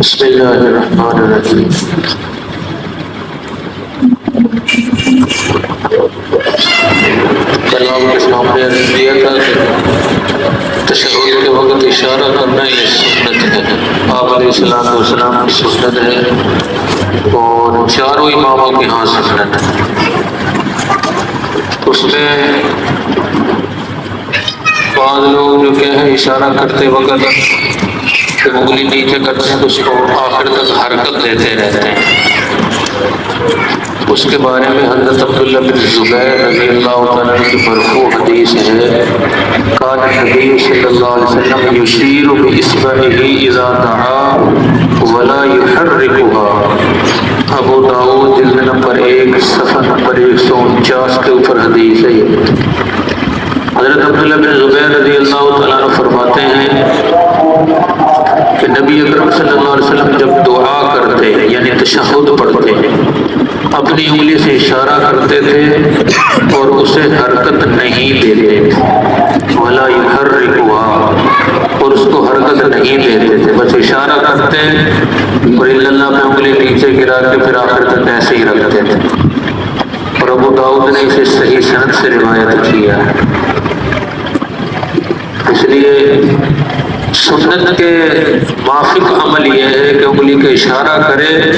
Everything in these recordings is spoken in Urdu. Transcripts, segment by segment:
بسم اللہ الرحمن الرحیم۔ کلام کے سامنے عرض دیا تھا کہ تشہد کے وقت اشارہ کرنا یہ سنت ہے، آپ علیہ السلام والسلام کی سنت ہے اور چاروں اماموں کے ہاں سنت ہے۔ اس میں بعض لوگ جو کہ ہیں اشارہ کرتے وقت انگلی نیچے کرتے ہیں تو اس کو آخر تک حرکت دیتے رہتے ہیں۔ اس کے بارے میں حضرت عبداللہ بن زبیر رضی اللہ تعالیٰ کی مرفوع حدیث ہے، کان نبی صلی اللہ علیہ وسلم یشیر باصبعہ اذا دعا ولا یحرکها۔ ابو داؤد جلد نمبر 1 صفحہ نمبر 149 کے اوپر حدیث ہے۔ حضرت عبداللہ بن زبیر رضی اللہ تعالیٰ عنہ فرماتے ہیں کہ نبی اکرم صلی اللہ علیہ وسلم جب دعا کرتے یعنی تشہد پڑھتے اپنی انگلی سے اشارہ کرتے تھے اور اسے حرکت نہیں دیتے تھے، ولا یحرکها، اور اس کو حرکت نہیں دیتے تھے، بس اشارہ کرتے اور اللہ پہ انگلی نیچے گرا کے پھر آخر تک ایسے ہی رکھتے تھے۔ اور ابو داؤد نے اسے صحیح سند سے روایت کیا ہے۔ اس لیے سنت کے موافق عمل یہ ہے کہ انگلی کا اشارہ کرے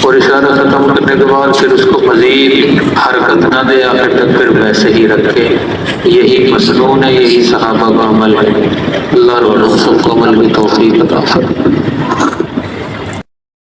اور اشارہ ختم کرنے کے بعد پھر اس کو مزید حرکت نہ دے، آخر تک پھر ویسے ہی رکھے۔ یہی مسنون ہے، یہی صحابہ کا عمل ہے۔ اللہ رب العزت کو عمل کی توفیق عطا فرمائے۔